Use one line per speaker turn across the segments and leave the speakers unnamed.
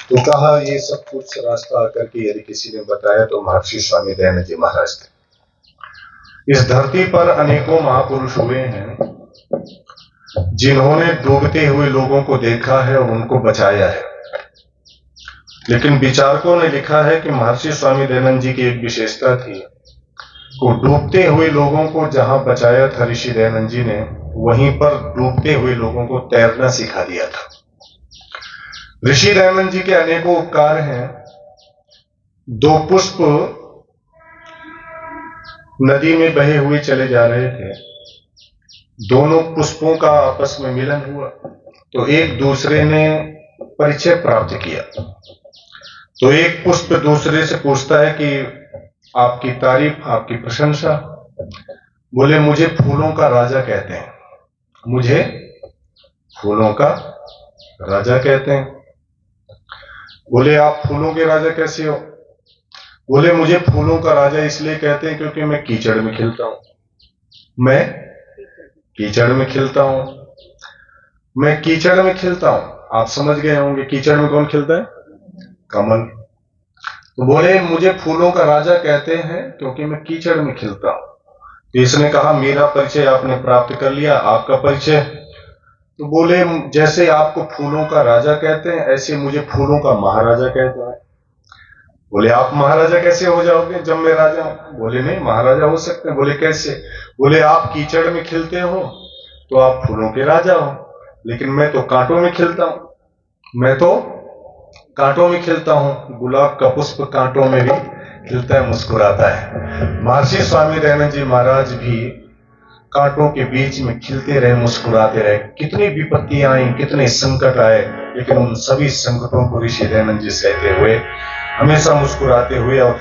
तो कहा ये सब कुछ रास्ता आकर के यदि किसी ने बताया तो महर्षि स्वामी दयानंद जी महाराज थे। इस धरती पर अनेकों महापुरुष हुए हैं जिन्होंने डूबते हुए लोगों को देखा है और उनको बचाया है, लेकिन विचारकों ने लिखा है कि महर्षि स्वामी दयानंद जी की एक विशेषता थी, को डूबते हुए लोगों को जहां बचाया था ऋषि दयानंद जी ने, वहीं पर डूबते हुए लोगों को तैरना सिखा दिया था। ऋषि दयानंद जी के अनेकों उपकार हैं। दो पुष्प नदी में बहे हुए चले जा रहे थे, दोनों पुष्पों का आपस में मिलन हुआ तो एक दूसरे ने परिचय प्राप्त किया। तो एक पुष्प दूसरे से पूछता है कि आपकी तारीफ, आपकी प्रशंसा। बोले मुझे फूलों का राजा कहते हैं, मुझे फूलों का राजा कहते हैं। बोले आप फूलों के राजा कैसे हो? बोले मुझे फूलों का राजा इसलिए कहते हैं क्योंकि मैं कीचड़ में खिलता हूं, मैं कीचड़ में खिलता हूं, मैं कीचड़ में खिलता हूं। आप समझ गए होंगे कीचड़ में कौन खिलता है? कमल। तो बोले मुझे फूलों का राजा कहते हैं क्योंकि मैं कीचड़ में खिलता हूं। तो इसने कहा मेरा परिचय आपने प्राप्त कर लिया, आपका परिचय? तो बोले जैसे आपको फूलों का राजा कहते हैं ऐसे मुझे फूलों का महाराजा कहते हैं। बोले आप महाराजा कैसे हो जाओगे जब मैं राजा हूं? बोले नहीं, महाराजा हो सकते हैं। बोले कैसे? बोले आप कीचड़ में खिलते हो तो आप फूलों के राजा हो, लेकिन मैं तो कांटों में खिलता हूं, मैं तो कांटों में खिलता हूं। गुलाब का पुष्प कांटों में भी खिलता है, मुस्कुराता है। महर्षि स्वामी दयानंद जी महाराज भी कांटों के बीच में खिलते रहे, मुस्कुराते रहे। कितनी विपत्तियां आई, कितने संकट आए, लेकिन उन सभी संकटों को ऋषि दयानंद जी सहते हुए, हमेशा मुस्कुराते हुए और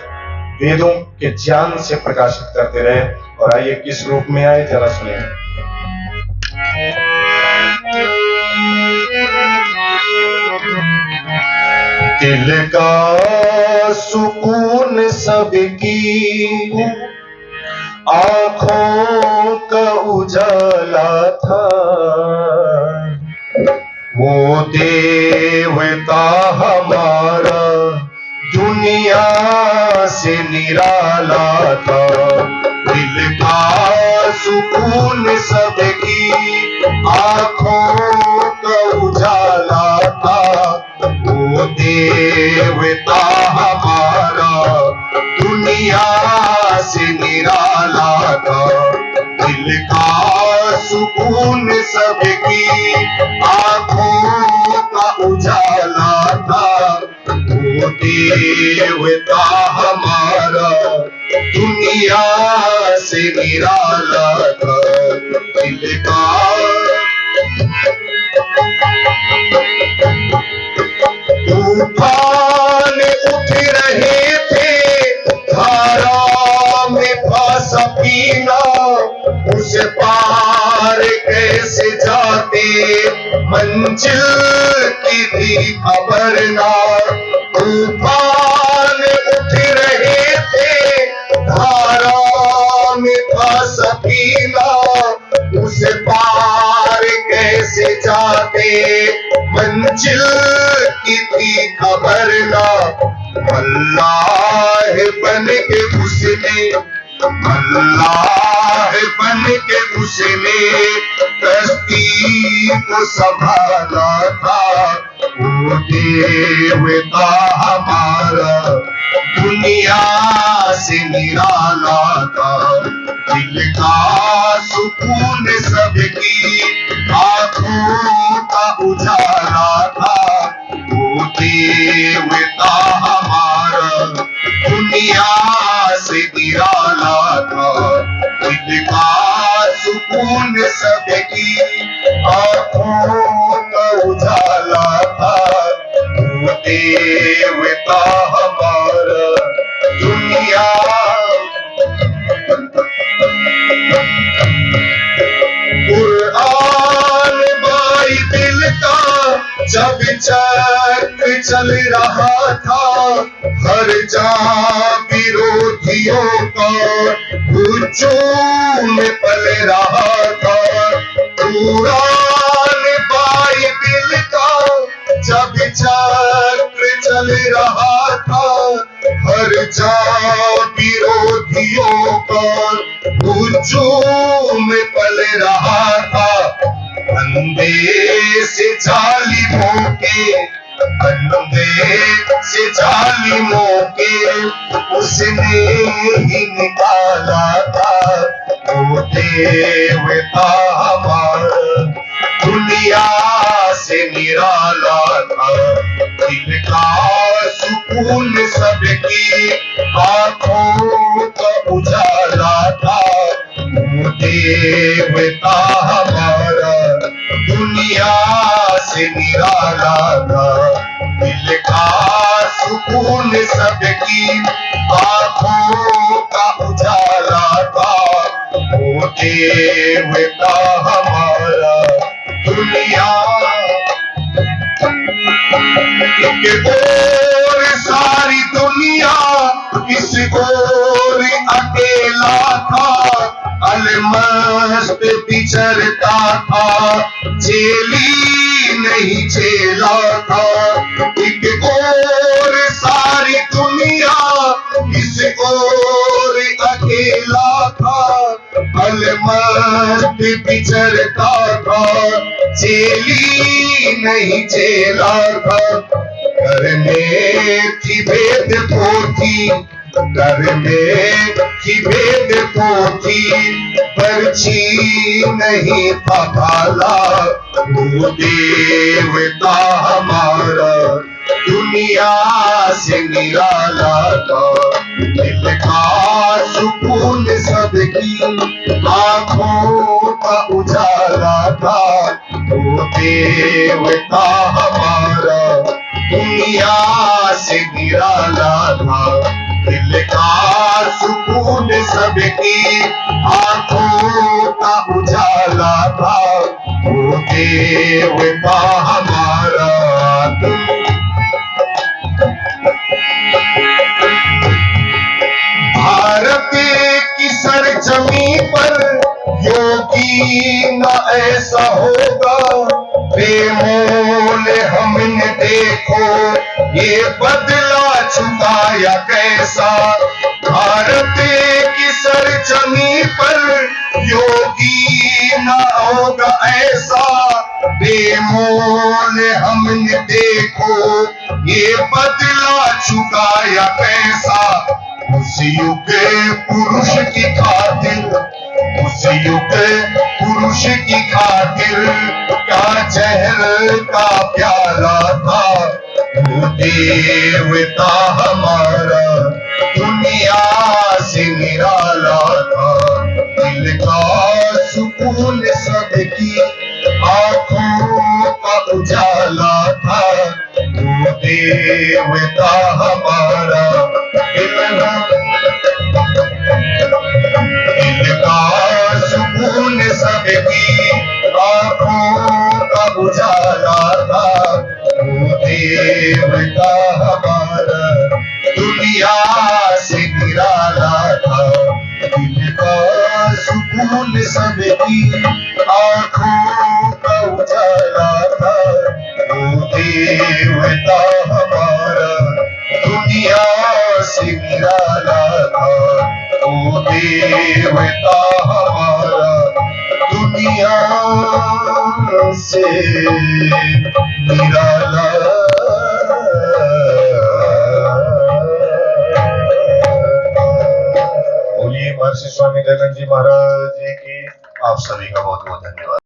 वेदों के ज्ञान से प्रकाशित करते रहे। और आइए किस रूप में आए जरा सुनिए। दिल का सुकून सबकी आंखों का उजाला था, वो देवता हमारा दुनिया से निराला था। दिल का सुकून सबकी आंखों का उजाला था, वो देवता हमारा दुनिया से निराला था। दिल का सुकून सबकी आंखों का उजाला था, वो देवता हमारा दुनिया से निराला था। दिल का तूफान उठ रहे थे, धारा में था सफीना, उस पार कैसे जाते मंजिल की थी खबर ना। तूफान उठ रहे थे, धारा में था सफीना, उस पार कैसे जाते मंजिल की थी खबर ना। अल्लाह बन के उसने, अल्लाह बन के उसने कश्ती को संभाला था, वो देवता हमारा दुनिया से निराला था। दिल का सुकून सबकी आंखों का उजाला था, वो देवता हमारा दुनिया से निराला था। दिल का सुकून सबकी आंखों का उजाला था, वो देवता हमारा दुनिया। कुरान बाइबिल का जब चक्र चल रहा था, हर जा विरोधियों का हुजूम पल रहा था। कुरान बाइबिल का जब चक्र
चल रहा था, हर जा विरोधियों का हुजूम पल रहा था। अंधे से जालिमों के उसने ही निकाला था। वो देवता हमारा दुनिया से निराला था। दिल का सुकून सबकी आंखों का उजाला था। वो देवता हमारा दुनिया से निराला था। दिल का सुकून सबकी आंखों का उजाला था। वो देवता हमारा दुनिया। एक और सारी दुनिया, इस और अकेला था। अलमस्त बिछड़ता था, झेली नहीं झेला था। एक और सारी दुनिया, इस और अकेला था। अलमस्त बिछड़ता था, झेली नहीं झेला था। घर में थी भेद पोथी, घर में थी भेद पोथी, पर्ची नहीं था भाला। वो देवता हमारा दुनिया से निराला था। दिल का सुकून सबकी आंखों का उजाला था। वो देवता हमारा दुनिया से निराला था। दिल का सुकून सबकी आंखों का उजाला था। वो देवता हमारा भारत की सरजमी पर योगी न ऐसा होगा। बेमोल हमने देखो ये बदला चुकाया कैसा। भारत की सरजमी पर योगी न होगा ऐसा। बेमोल हमने देखो ये बदला चुकाया कैसा। उस युग पुरुष की खातिर, उस युग पुरुष की खातिर क्या जहर का प्याला था। वो देवता हमारा दुनिया से निराला था। दिल का सुकून सबकी आंखों का उजाला था। वो देवता हमारा दिल का सुकून सबकी आंखों का उजाला था। वो देवता हमारा दुनिया से निराला था। दिल का सुकून सबकी आंखों का उजाला था। वो देवता हमारा दुनिया से निराला था। वो देवता हमारा दुनिया से निराला।
बोलिए महर्षि स्वामी दयानंद जी महाराज जी की। आप सभी का बहुत बहुत धन्यवाद।